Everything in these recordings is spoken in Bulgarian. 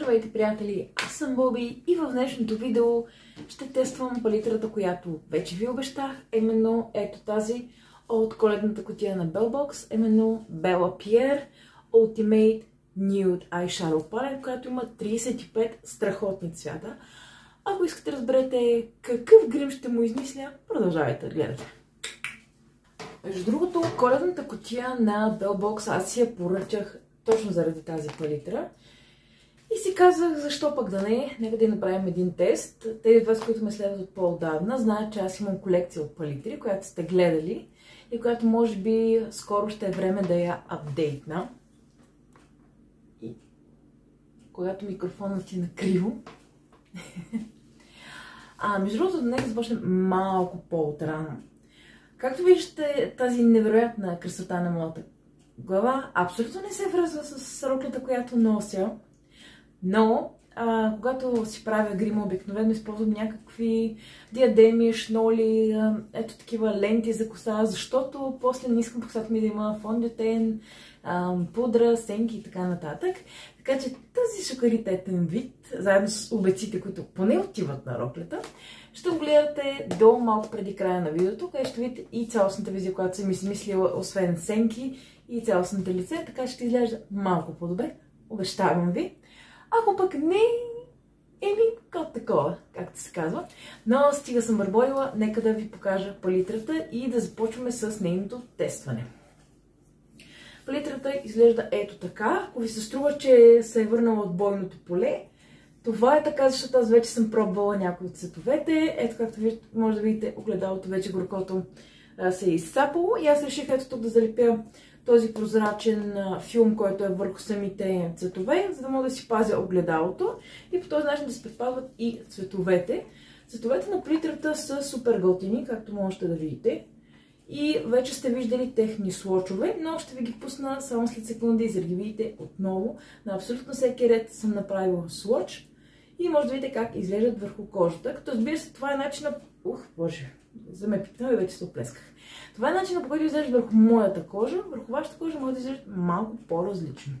Здравейте, приятели! Аз съм Боби и в днешното видео ще тествам палитрата, която вече ви обещах, именно ето тази от коледната кутия на Bellbox, именно Bella Pierre Ultimate Nude Eyeshadow Palette, която има 35 страхотни цвята. Ако искате да разберете какъв грим ще му измисля, продължавайте да гледате. Между другото, коледната кутия на Bellbox аз си я поръчах точно заради тази палитра. И си казах, защо пък да не, нека да направим един тест. Тези от вас, които ме следват от по-отдавна, знаят, че аз имам колекция от палитри, която сте гледали и която може би скоро ще е време да я апдейтна. И когато микрофонът ти е накриво. Между другото, нека започнем малко по-отрано. Както виждате, тази невероятна красота на моята глава абсолютно не се връзва с роклята, която нося. Но, когато си правя грима, обикновено използвам някакви диадеми, шноли, ето такива ленти за коса, защото после не искам косата ми да има фондютен, пудра, сенки и така нататък. Така че тази шокаритетен вид, заедно с обеците, които поне отиват на роклята, ще го гледате до малко преди края на видеото, където ще видите и цялостната визия, която съм измислила, освен сенки и цялостното лице, така ще изглежда малко по-добре, обещавам ви. Ако пък не, като такова, както се казва. Но стига съм бърборила, нека да ви покажа палитрата и да започваме с нейното тестване. Палитрата изглежда ето така. Ако ви се струва, че се е върнала от бойното поле, това е така, защото аз вече съм пробвала някои от цветовете. Ето както виждате, може да видите огледалото, вече горкото се е изсапало. И аз реших ето тук да залепя този прозрачен филм, който е върху самите цветове, за да мога да си пазя огледалото и по този начин да се предпазват и цветовете. Цветовете на палитрата са супер готини, както можете да видите. И вече сте виждали техни слочове, но ще ви ги пусна само след секунди, за да ги видите отново. На абсолютно всеки ред съм направила слоч и може да видите как изглеждат върху кожата. Като разбира се, това е начинът... Боже, за ме пипнал и вече се оплесках. Това е начинът, по който изглежда върху моята кожа. Върху вашата кожа може да изглежда малко по-различно.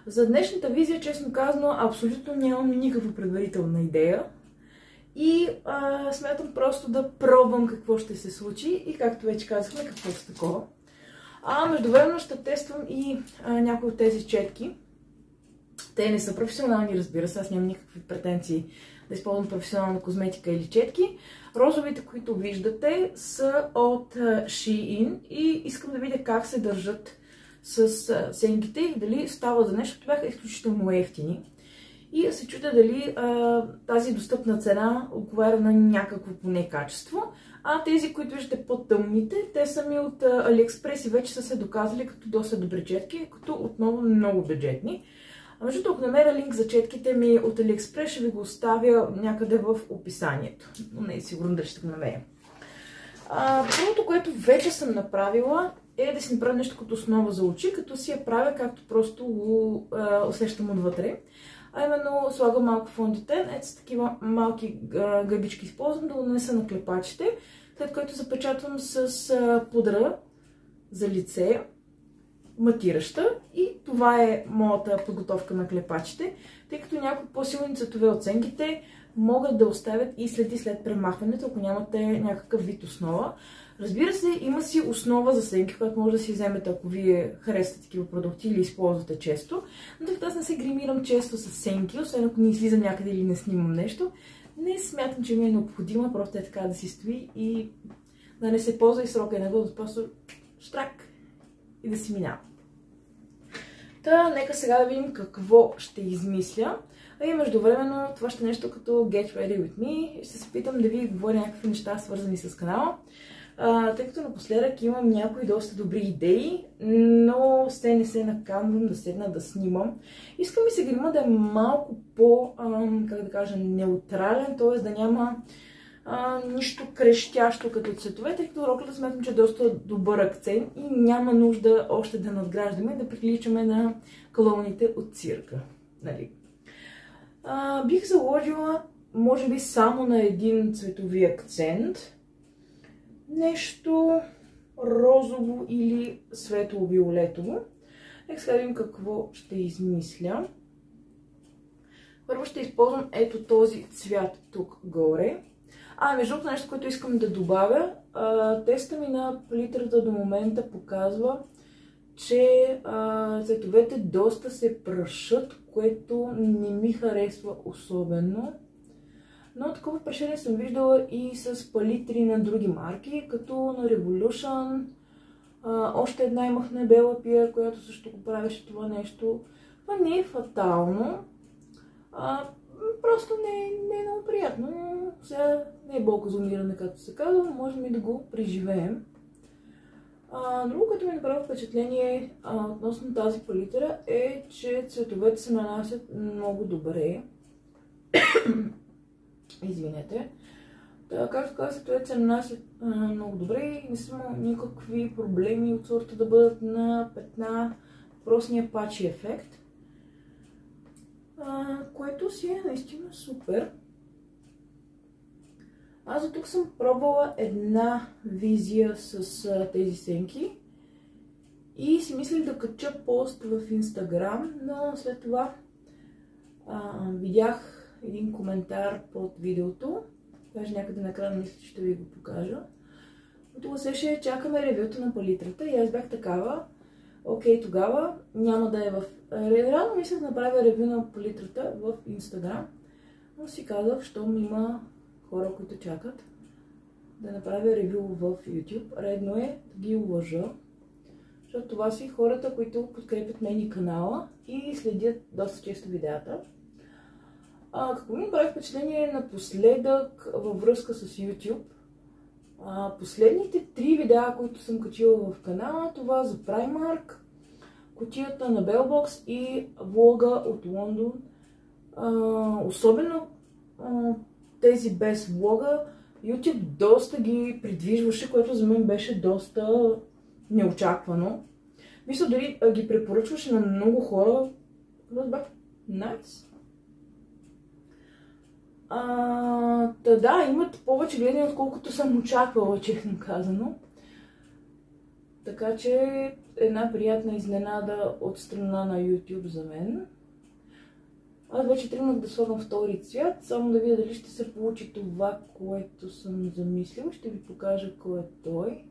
За днешната визия, честно казано, абсолютно нямам никаква предварителна идея. И смятам просто да пробвам какво ще се случи и както вече казахме, каквото такова. Междувременно ще тествам и някои от тези четки. Те не са професионални, разбира се, аз нямам никакви претенции да използвам професионална козметика или четки. Розовите, които виждате, са от Shein и искам да видя как се държат с сенките и дали става за нещо, защото бяха изключително ефтини. И се чудя дали тази достъпна цена отговаря на някакво поне качество. Тези, които виждате по-тъмните, те са ми от AliExpress и вече са се доказали като доста добри четки, като отново много бюджетни. Между другото, ако намеря линк за четките ми от AliExpress, ще ви го оставя някъде в описанието. Но не е сигурно дали ще го намеря. Първото, което вече съм направила, е да си направя нещо като основа за очи, като си я правя както просто го усещам отвътре. Именно слагам малко фондютен, ето с такива малки гъбички използвам да го нанеса на клепачите, след което запечатвам с пудра за лице, матираща, и това е моята подготовка на клепачите, тъй като някои по-силни цветове от сенките могат да оставят и следи след премахването, ако нямате някакъв вид основа. Разбира се, има си основа за сенки, която може да си вземете, ако вие харесвате такива продукти или използвате често. Но тъй като аз не се гримирам често с сенки, освен ако не излизам някъде или не снимам нещо, не смятам, че ми е необходима, просто е така да си стои и да не се ползва и срока и на годност, просто штрак и да си минава. Та, нека сега да видим какво ще измисля. И междувременно това ще е нещо като Get Ready With Me. Ще се питам да ви говоря някакви неща, свързани с канала. Тъй като напоследък имам някои доста добри идеи, но все не се наканвам да седна да снимам. Искам ми се грима да е малко по, как да кажа, неутрален, т.е. да няма нищо крещящо като цветове, тъй като роклята смятам, че е доста добър акцент и няма нужда още да надграждаме и да приличаме на клоуните от цирка. Нали? Бих заложила, може би, само на един цветови акцент. Нещо розово или светло-виолетово. Нека сега видим какво ще измисля. Първо ще използвам ето този цвят тук горе. Между другото нещо, което искам да добавя. Теста ми на палитрата до момента показва, че цветовете доста се прашат, което не ми харесва особено. Но такова прашение съм виждала и с палитри на други марки, като на Revolution. Още една имах на Bella Pierre, която също го правеше това нещо. Това не е фатално. Просто не е много приятно. Сега не е болказониране, както се казва, можем и да го преживеем. Друго, което ми направи впечатление относно тази палитра е, че цветовете се нанасят много добре. Извинете. Както казах, цветовете се нанасят много добре и не съм никакви проблеми от сорта да бъдат на петна, простния пачи ефект. Което си е наистина супер. Аз за тук съм пробвала една визия с тези сенки и си мислих да кача пост в Инстаграм, но след това видях един коментар под видеото, даже някъде на екрана мисля, че ще ви го покажа, който гласеше: чакаме ревюто на палитрата, и аз бях такава: окей, тогава няма да е в... Реално мислях да направя ревю на палитрата в Инстаграм, но си казах, щом има хора, които чакат, да направя ревю в YouTube. Редно е да ги уважа, защото това си хората, които подкрепят мен и канала и следят доста често видеята. Какво ми прави впечатление напоследък във връзка с YouTube? Последните 3 видеа, които съм качила в канала, това за Primark, кутията на Bellbox и влога от Лондон. Особено тези без влога, YouTube доста ги придвижваше, което за мен беше доста неочаквано. Мисля, дори ги препоръчваше на много хора. Nice. Да, имат повече гледания, отколкото съм очаквала, честно казано. Така че една приятна изненада от страна на YouTube за мен. Аз вече тръгнах да слагам втори цвят, само да видя дали ще се получи това, което съм замислила. Ще ви покажа кой е той.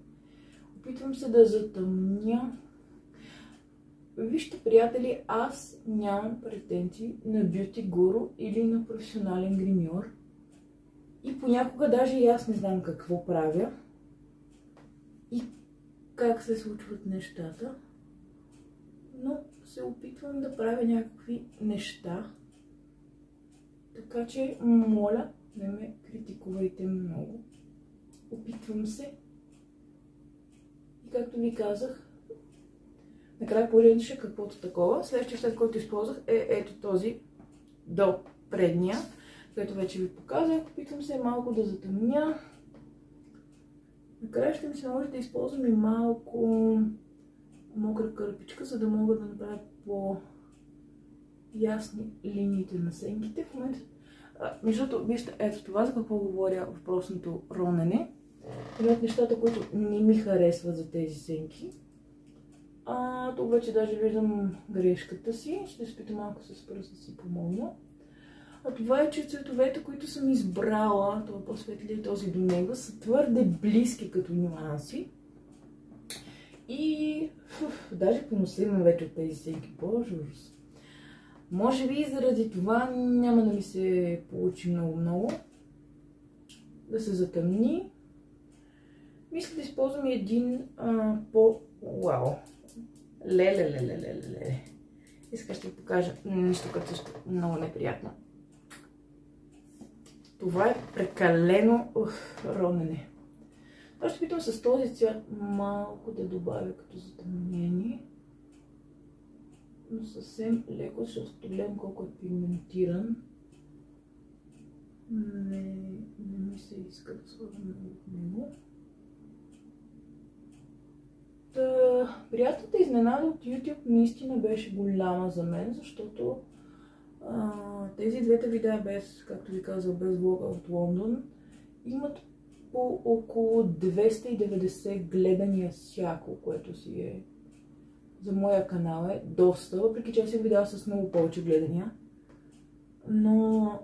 Опитвам се да затъмня. Вижте, приятели, аз нямам претенции на бюти гуру или на професионален гримьор. И понякога даже и аз не знам какво правя и как се случват нещата. Но се опитвам да правя някакви неща. Така че, моля, не ме критикувайте много. Опитвам се. И както ви казах, накрая поредеше каквото такова. Следващия след който използвах е ето този до предния, който вече ви показах. Опитвам се малко да затъмня. Накрая ще ми се наложи да използвам и малко мокра кърпичка, за да мога да направя по-ясни линиите на сенките. В момента, между другото, вижте ето това, за какво говоря въпросното ронене. Има от нещата, които не ми харесват за тези сенки. Тук вече даже виждам грешката си. Ще се питам малко с пръст да си помогна. Това е, че цветовете, които съм избрала, това по-светлия този до него, са твърде близки като нюанси. И даже по носа имам вече от тези сенки. Боже, ужас. Може би заради това няма да ми се получи много. Да се затъмни. Мисля да използвам един по-вау. Леле. И сега ще ви покажа нещо, което също много неприятно. Това е прекалено ронене. Аз ще питам с този цвят малко да добавя като затъмнение. Но съвсем леко, защото гледам колко е пигментиран. Не ми се иска да сложа много от него. Приятната изненада от YouTube наистина беше голяма за мен, защото тези двете видеа без, както ви казах, без влога от Лондон, имат по около 290 гледания всяко, което си е за моя канал е доста, въпреки че аз съм видео с много повече гледания. Но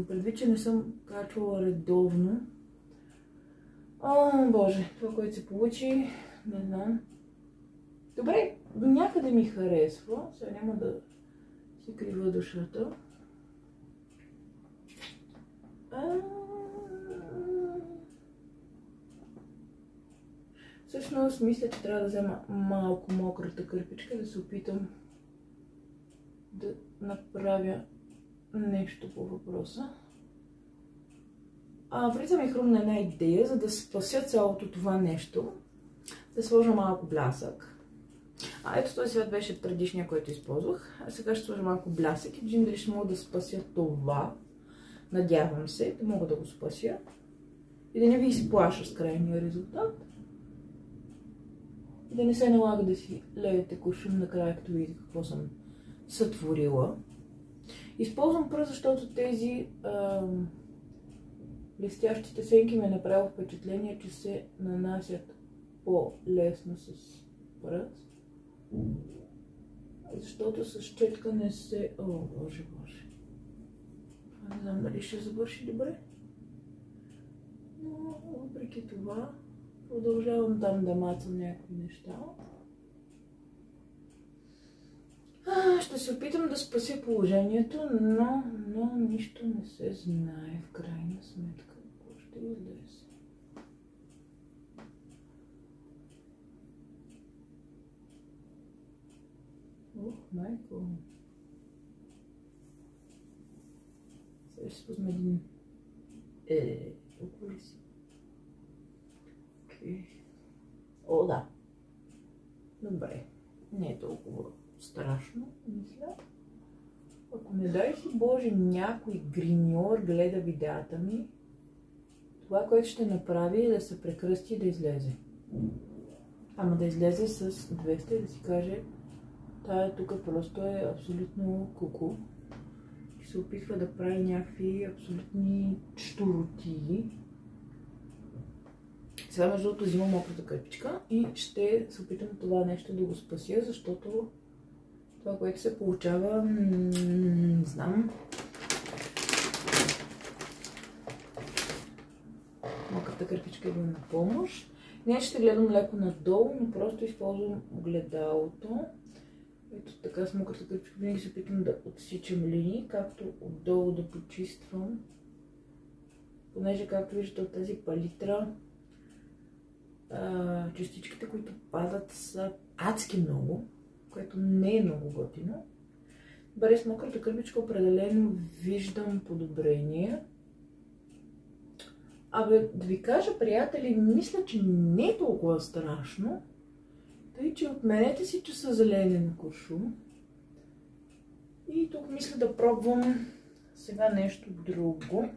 предвид, че не съм качвала редовно, боже, това, което се получи, не знам. Добре, до някъде ми харесва, сега няма да си крива душата. Всъщност мисля, че трябва да взема малко мократа кърпичка, да се опитам да направя нещо по въпроса. Преди това ми хрумна една идея, за да спася цялото това нещо, да сложа малко блясък. Ето този цвят беше предишния, който използвах. А сега ще сложа малко блясък и видим дали ще мога да спася това. Надявам се да мога да го спася и да не ви изплаша с крайния резултат. И да не се налага да си леете куршум накрая, като видите какво съм сътворила. Използвам пръст, защото тези блестящите сенки ме направило впечатление, че се нанасят по-лесно с пръст. Защото с четка не се... О, боже, боже. Не знам дали ще завърши добре. Но въпреки това продължавам там да мацам някакви неща. Ще се опитам да спася положението, но нищо не се знае в крайна сметка. Какво ще излезе? Ох, майко! Сега ще спусна един... толкова ли си? Окей. О, да. Добре. Не е толкова страшно, мисля. Ако не дай си Боже някой гриньор гледа видеята ми, това, което ще направи е да се прекръсти и да излезе. Ама да излезе с 200 и да си каже, тая тук просто е абсолютно куку. И се опитва да прави някакви абсолютни щуротии. Сега между другото взимам мократа кърпичка и ще се опитам това нещо да го спася, защото това, което се получава, не знам. Мократа кърпичка идва на помощ. Не ще гледам леко надолу, но просто използвам огледалото. Ето така с мократа кърпичка винаги се опитам да отсичам линии, както отдолу да почиствам. Понеже, както виждате от тази палитра, частичките, които падат, са адски много, което не е много готино. Добре, с мократа кърпичка определено виждам подобрение. Да ви кажа, приятели, мисля, че не е толкова страшно. Тъй, че отменете си часа за леене на куршум. И тук мисля да пробвам сега нещо друго.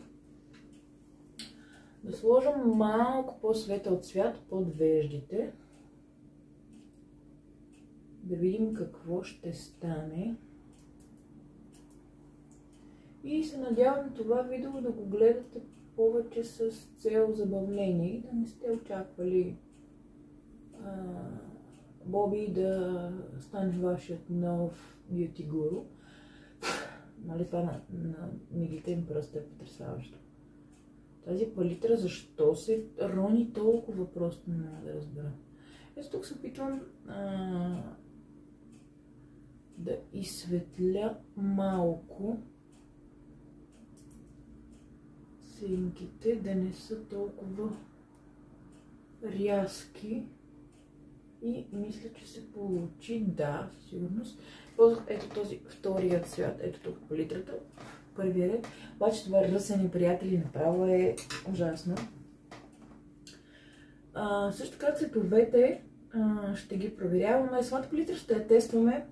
Да сложам малко по-светъл цвят под веждите. Да видим какво ще стане. И се надявам това видео да го гледате повече с цел забавление и да не сте очаквали Боби да стане вашият нов бюти гуру. Нали това на мигите им пръст е потресаващо. Тази палитра защо се рони толкова, просто не мога да разбера. Ето тук се опитвам да изсветля малко сенките, да не са толкова рязки И мисля, че се получи, да, със сигурност. Ползвах ето този вторият цвят, ето тук палитрата, първия ред. Обаче това ръсени, приятели, направо е ужасно. Също така цветовете ще ги проверяваме. Самата палитра ще я тестваме.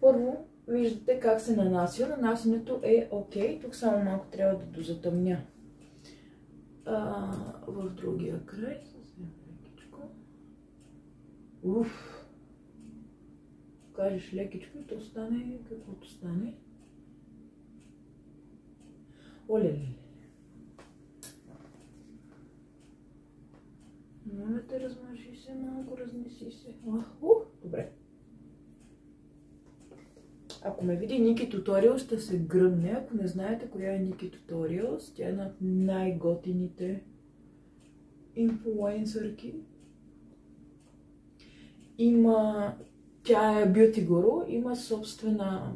Първо виждате как се нанася. Нанасянето е окей. Тук само малко трябва да дозатъмня в другия край. Уф! Кажеш лекичко и то стане каквото стане. Оле-ле! Моля те, размърши се малко, разнеси се. Добре. Ако ме види Ники Туториалс, ще се гръмне. Ако не знаете коя е Ники Туториалс, тя е една от най-готините инфлуенсърки. Тя е бюти гуру, има собствена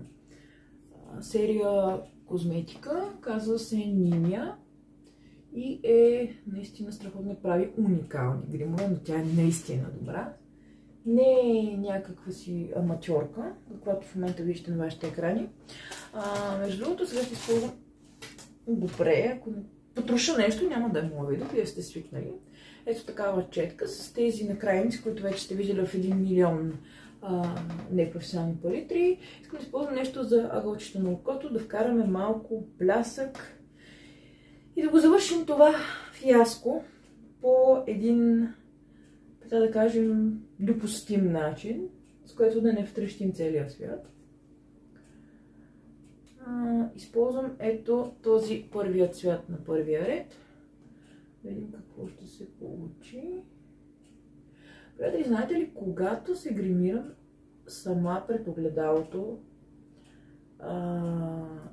серия козметика, казва се Нимия и е наистина страхотно, прави уникални гримове, но тя е наистина добра. Не е някаква си аматьорка, каквато в момента виждате на вашите екрани. Между другото, сега ще използвам добре, ако потруша нещо, няма да е моя видео, вие сте свикнали. Ето такава четка с тези накрайници, които вече сте виждали в 1 милион непрофесионални палитри. Искам да използвам нещо за ъгълчето на окото, да вкараме малко блясък и да го завършим това фиаско по един, така да кажем, допустим начин, с което да не втрещим целия свят. Използвам ето този първият цвят на първия ред. Да видим какво ще се получи. Приятели, знаете ли, когато се гримирам сама пред огледалото,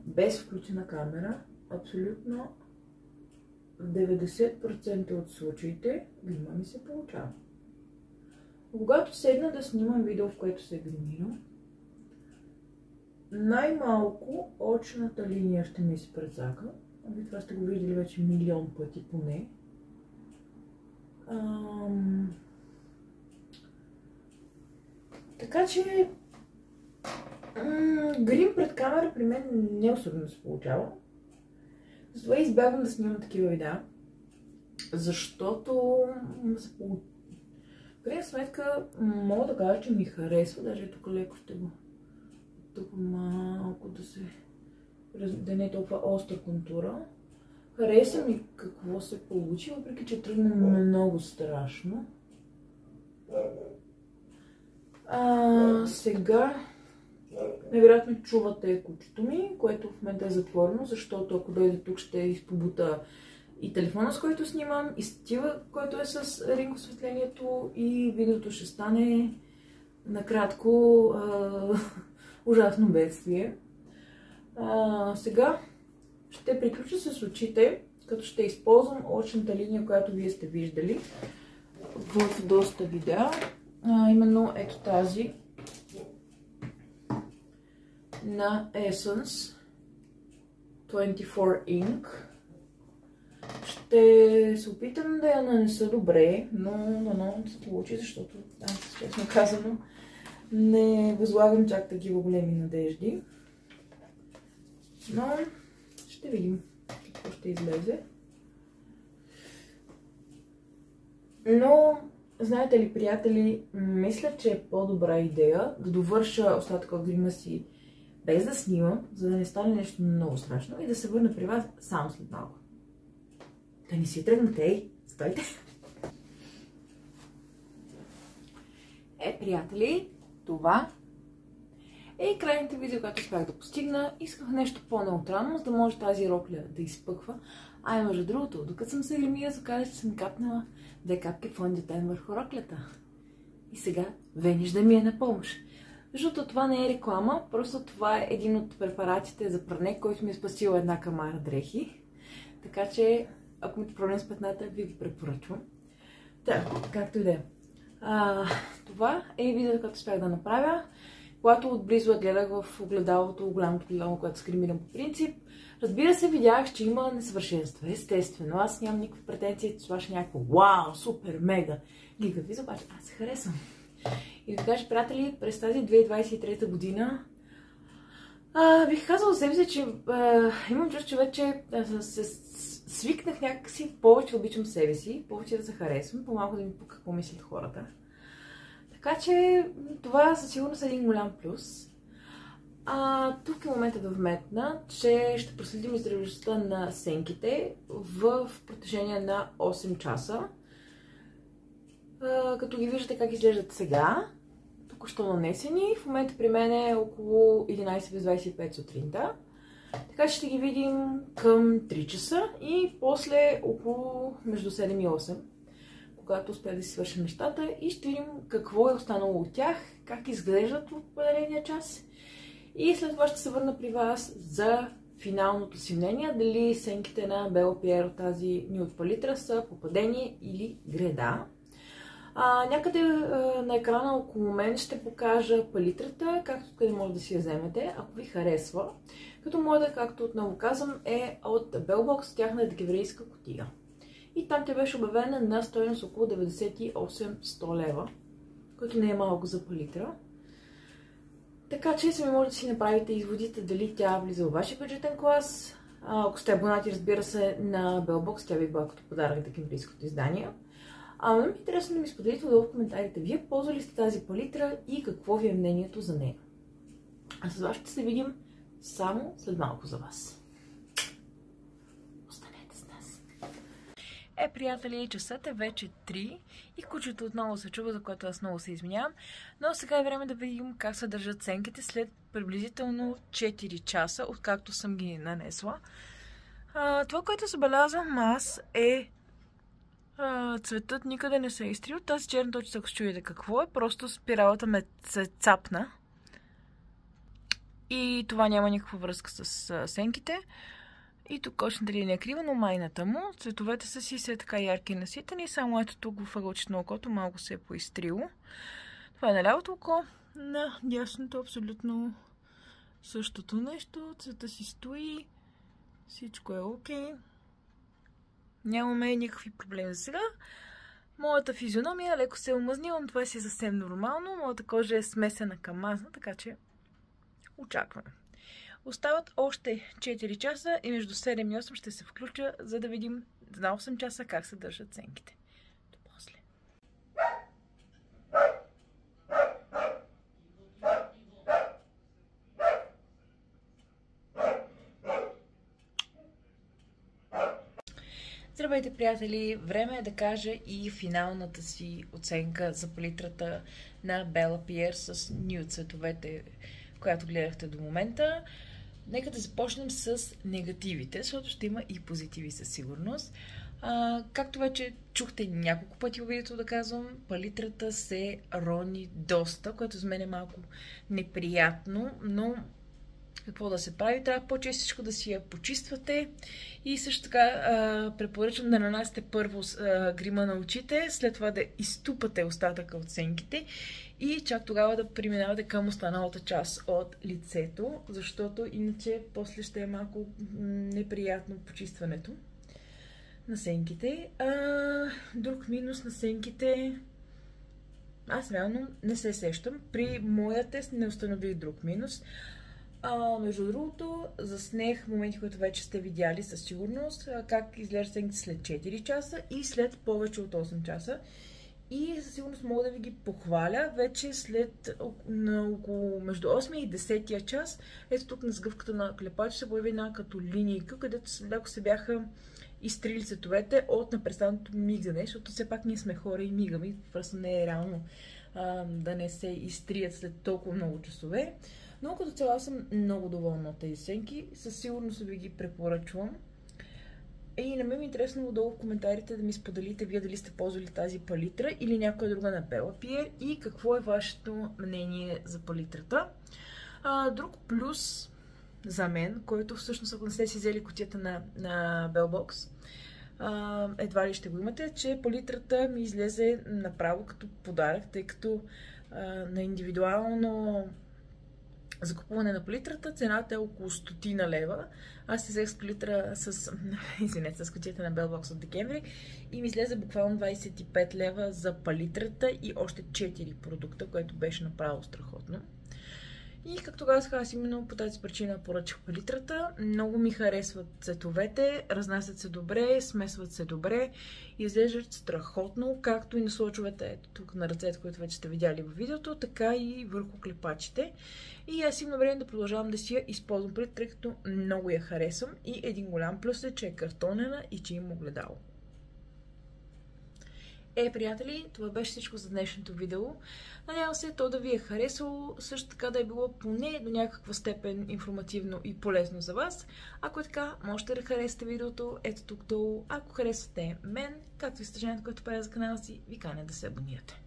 без включена камера, абсолютно в 90% от случаите грима ми се получава. Когато седна да снимам видео, в което се гримирам, най-малко очната линия ще ми се прецака. Вие това сте го виждали вече милион пъти поне. Така че грим пред камера при мен не особено се получава. Затова избягвам да снимам такива видеа, защото в крайна сметка мога да кажа, че ми харесва. Даже тук леко ще го тук малко да не е толкова остра контура. Хареса ми какво се получи, въпреки че тръгна много страшно. Сега невероятно чувате кучето ми, което в момента е затворено, защото ако дойде тук ще изпобута и телефона, с който снимам, и статива, който е с ринг осветлението, и видеото ще стане накратко ужасно бедствие. Сега ще приключа с очите, като ще използвам очната линия, която вие сте виждали в доста видеа. Именно ето тази на Essence 24 Ink. Ще се опитам да я нанеса добре, но се получи, защото аз, честно казано, не възлагам чак такива големи надежди. Но ще видим какво ще излезе. Но, знаете ли, приятели, мисля, че е по-добра идея да довърша остатъка от грима си без да снимам, за да не стане нещо много страшно и да се върна при вас само след малко. Да не си тръгнете, ей, стойте! Приятели, това е крайната видео, която успях да постигна. Исках нещо по-неутрално, за да може тази рокля да изпъква. Между другото, докато съм се гримила, заказах, че съм капнала 2 капки фондитен върху роклята. И сега Вениш да ми е на помощ. Защото това не е реклама, просто това е един от препаратите за пране, който ми е спасил една камара дрехи. Така че, ако имате проблем с петната, ви го препоръчвам. Да, както и да е. Това е видео, което успях да направя. Когато отблизо гледах в огледалото, голямото огледало, което се гримирам по принцип. Разбира се, видях, че има несъвършенства. Естествено, аз нямам никаква претенция, че това ще е някакво вау, супер, мега, гигавиз, обаче аз се харесвам. И да кажа, приятели, през тази 2023 година бих казала за себе си, че имам чувство, че вече се свикнах някакси, повече обичам себе си, повече да се харесвам, по-малко да ми по какво мислят хората. Така че това със сигурност е един голям плюс. Тук е момента да вметна, че ще проследим издръжността на сенките в протежение на 8 часа. Като ги виждате как изглеждат сега, току-що нанесени, в момента при мен е около 11:25 сутринта. Така че ще ги видим към 3 часа и после около между 7 и 8, когато успея да си свършим нещата и ще видим какво е останало от тях, как изглеждат в определения час. И след това ще се върна при вас за финалното си мнение, дали сенките на Bella Pierre от тази Nude палитра са попадение или греда. Някъде на екрана около мен ще покажа палитрата, както къде може да си я вземете, ако ви харесва. Като моята, както отново казвам, е от Bellbox, тяхна декемврийска кутия. И там тя беше обявена на стойност около 98-100 лева, което не е малко за палитра. Така че сами може да си направите изводите дали тя влиза във вашия бюджетен клас. Ако сте абонати, разбира се, на Bellbox, тя ви била като подарък декемврийското издание. Ми е интересно да ми споделите долу в коментарите. Вие ползвали сте тази палитра и какво ви е мнението за нея? А с вас ще се видим само след малко за вас. Останете с нас. Приятели, часът е вече 3 и кучето отново се чува, за което аз много се извинявам. Но сега е време да видим как се държат сенките след приблизително 4 часа, откакто съм ги нанесла. Това, което забелязвам аз е цветът никъде не се е изтрил. Тази черна точка, ако се чуете какво е, просто спиралата ме се цапна. И това няма никаква връзка с сенките. И тук кочната линия е крива, но майната му. Цветовете са си все така ярки и наситени. Само ето тук в ъгълчето на окото малко се е поизтрило. Това е на лявото око. На дясното абсолютно същото нещо. Цвета си стои. Всичко е окей. Нямаме никакви проблеми за сега. Моята физиономия леко се е омъзнила, но това си е съвсем нормално. Моята кожа е смесена към мазна, така че очакваме. Остават още 4 часа и между 7 и 8 ще се включа, за да видим на 8 часа как се държат сенките. До после. Здравейте, приятели! Време е да кажа и финалната си оценка за палитрата на Bella Pierre с Nude цветовете, която гледахте до момента. Нека да започнем с негативите, защото ще има и позитиви със сигурност. Както вече чухте няколко пъти в видеото да казвам, палитрата се рони доста, което за мен е малко неприятно, но какво да се прави? Трябва по-честичко да си я почиствате и също така препоръчвам да нанасяте първо грима на очите, след това да изтупате остатъка от сенките и чак тогава да преминавате към останалата част от лицето, защото иначе после ще е малко неприятно почистването на сенките. Друг минус на сенките, аз реално не се сещам. При моя тест не установих друг минус. Между другото, заснех моменти, които вече сте видяли със сигурност, как изглежда сенките след 4 часа и след повече от 8 часа. И със сигурност мога да ви ги похваля вече след около между 8 и 10 час. Ето тук на сгъвката на клепача се появи една като линийка, където леко се бяха изтрили цветовете от непрестанното мигане, защото все пак ние сме хора и мигаме. Просто не е реално да не се изтрият след толкова много часове. Но като цяло съм много доволна от тези сенки. Със сигурност ви ги препоръчвам. И на мен ми е интересно отдолу в коментарите да ми споделите вие дали сте ползвали тази палитра или някоя друга на Bella Pierre и какво е вашето мнение за палитрата. Друг плюс за мен, който всъщност ако не сте си взели кутията на Bellbox, едва ли ще го имате, че палитрата ми излезе направо като подарък, тъй като на индивидуално за купуване на палитрата. Цената е около 100 лева. Аз взех с палитра с кутията на Белбокс от декември и ми излезе буквално 25 лева за палитрата и още 4 продукта, което беше направо страхотно. И както казах, аз именно по тази причина поръчах палитрата. Много ми харесват цветовете, разнасят се добре, смесват се добре, изглеждат страхотно, както и на слочовете, ето тук на ръцете, които вече сте видяли в видеото, така и върху клепачите. И аз имам време да продължавам да си я използвам палитра, тъй като много я харесвам. И един голям плюс е, че е картонена и че има огледало. Приятели, това беше всичко за днешното видео. Надявам се то да ви е харесало, също така да е било поне до някаква степен информативно и полезно за вас. Ако е така, можете да харесате видеото ето тук долу. Ако харесвате мен, както и съдържанието, което правя за канала си, ви каня да се абонирате.